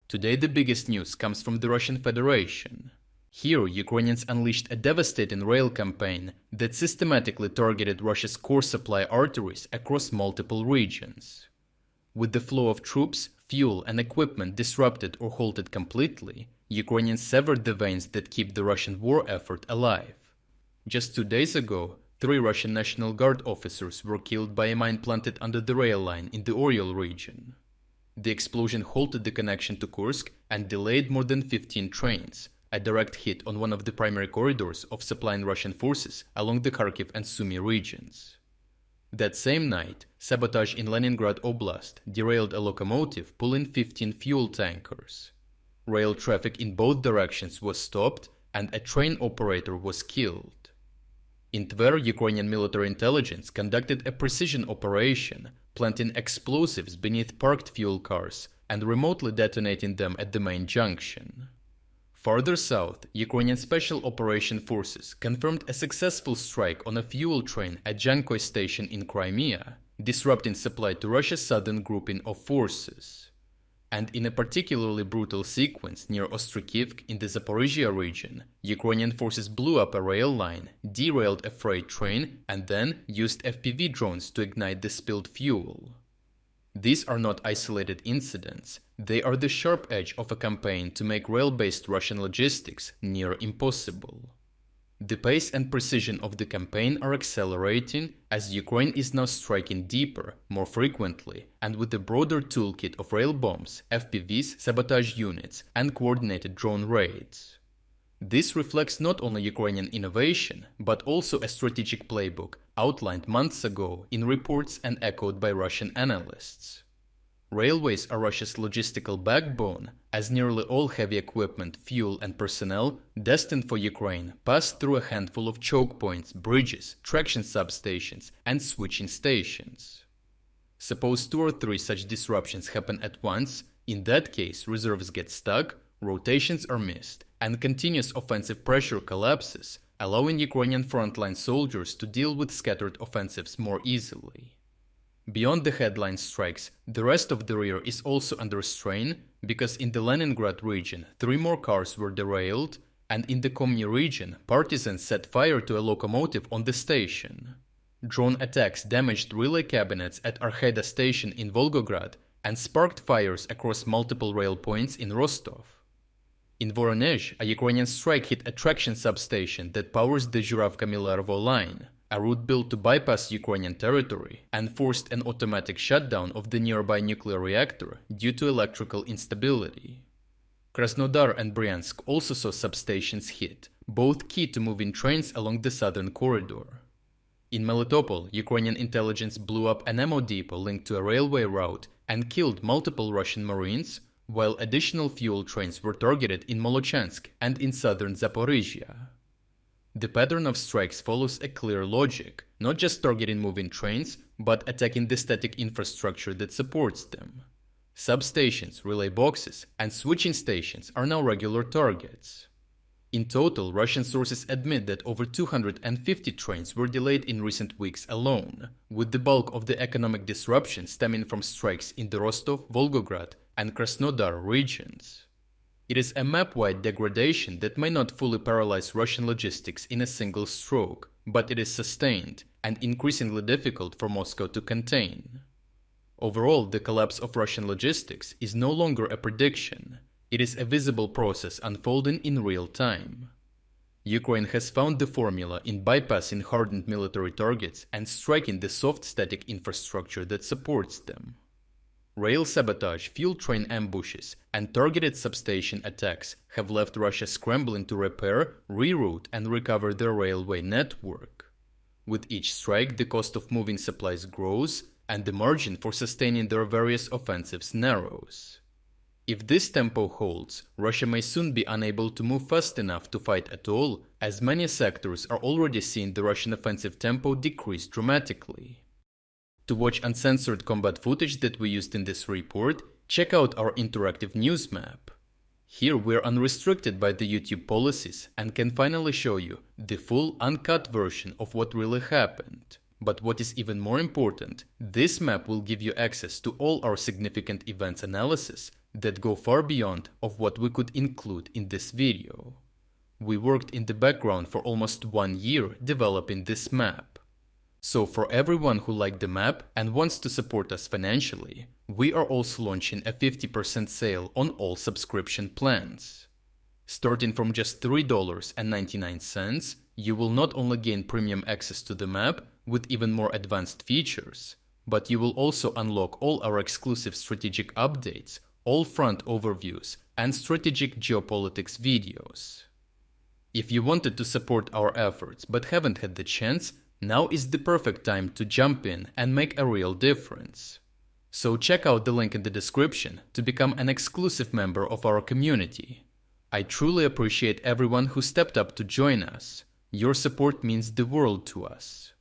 Today the biggest news comes from the Russian Federation. Here, Ukrainians unleashed a devastating rail campaign that systematically targeted Russia's core supply arteries across multiple regions. With the flow of troops, fuel and equipment disrupted or halted completely, Ukrainians severed the veins that keep the Russian war effort alive. Just 2 days ago, 3 Russian National Guard officers were killed by a mine planted under the rail line in the Oryol region. The explosion halted the connection to Kursk and delayed more than 15 trains, a direct hit on one of the primary corridors of supplying Russian forces along the Kharkiv and Sumy regions. That same night, sabotage in Leningrad Oblast derailed a locomotive pulling 15 fuel tankers. Rail traffic in both directions was stopped and a train operator was killed. In Tver, Ukrainian military intelligence conducted a precision operation, planting explosives beneath parked fuel cars and remotely detonating them at the main junction. Farther south, Ukrainian Special Operation Forces confirmed a successful strike on a fuel train at Dzhankoi station in Crimea, disrupting supply to Russia's southern grouping of forces. And in a particularly brutal sequence near Ostrykivk in the Zaporizhia region, Ukrainian forces blew up a rail line, derailed a freight train, and then used FPV drones to ignite the spilled fuel. These are not isolated incidents, they are the sharp edge of a campaign to make rail-based Russian logistics near impossible. The pace and precision of the campaign are accelerating as Ukraine is now striking deeper, more frequently, and with a broader toolkit of rail bombs, FPVs, sabotage units, and coordinated drone raids. This reflects not only Ukrainian innovation, but also a strategic playbook outlined months ago in reports and echoed by Russian analysts. Railways are Russia's logistical backbone, as nearly all heavy equipment, fuel and personnel destined for Ukraine pass through a handful of choke points, bridges, traction substations and switching stations. Suppose 2 or 3 such disruptions happen at once, in that case reserves get stuck, rotations are missed, and continuous offensive pressure collapses, allowing Ukrainian frontline soldiers to deal with scattered offensives more easily. Beyond the headline strikes, the rest of the rear is also under strain because in the Leningrad region 3 more cars were derailed, and in the Komi region partisans set fire to a locomotive on the station. Drone attacks damaged relay cabinets at Arkheda station in Volgograd and sparked fires across multiple rail points in Rostov. In Voronezh, a Ukrainian strike hit a traction substation that powers the Zhuravka-Milervo line, a route built to bypass Ukrainian territory, and forced an automatic shutdown of the nearby nuclear reactor due to electrical instability. Krasnodar and Bryansk also saw substations hit, both key to moving trains along the southern corridor. In Melitopol, Ukrainian intelligence blew up an ammo depot linked to a railway route and killed multiple Russian Marines, while additional fuel trains were targeted in Molochansk and in southern Zaporizhia. The pattern of strikes follows a clear logic, not just targeting moving trains, but attacking the static infrastructure that supports them. Substations, relay boxes, and switching stations are now regular targets. In total, Russian sources admit that over 250 trains were delayed in recent weeks alone, with the bulk of the economic disruption stemming from strikes in the Rostov, Volgograd, and Krasnodar regions. It is a map-wide degradation that may not fully paralyze Russian logistics in a single stroke, but it is sustained and increasingly difficult for Moscow to contain. Overall, the collapse of Russian logistics is no longer a prediction. It is a visible process unfolding in real time. Ukraine has found the formula in bypassing hardened military targets and striking the soft static infrastructure that supports them. Rail sabotage, fuel train ambushes, and targeted substation attacks have left Russia scrambling to repair, reroute, and recover their railway network. With each strike, the cost of moving supplies grows, and the margin for sustaining their various offensives narrows. If this tempo holds, Russia may soon be unable to move fast enough to fight at all, as many sectors are already seeing the Russian offensive tempo decrease dramatically. To watch uncensored combat footage that we used in this report, check out our interactive news map. Here we're unrestricted by the YouTube policies and can finally show you the full uncut version of what really happened. But what is even more important, this map will give you access to all our significant events analysis that go far beyond of what we could include in this video. We worked in the background for almost 1 year developing this map. So for everyone who liked the map and wants to support us financially, we are also launching a 50% sale on all subscription plans. Starting from just $3.99, you will not only gain premium access to the map with even more advanced features, but you will also unlock all our exclusive strategic updates, all front overviews, and strategic geopolitics videos. If you wanted to support our efforts but haven't had the chance, now is the perfect time to jump in and make a real difference. So check out the link in the description to become an exclusive member of our community. I truly appreciate everyone who stepped up to join us. Your support means the world to us.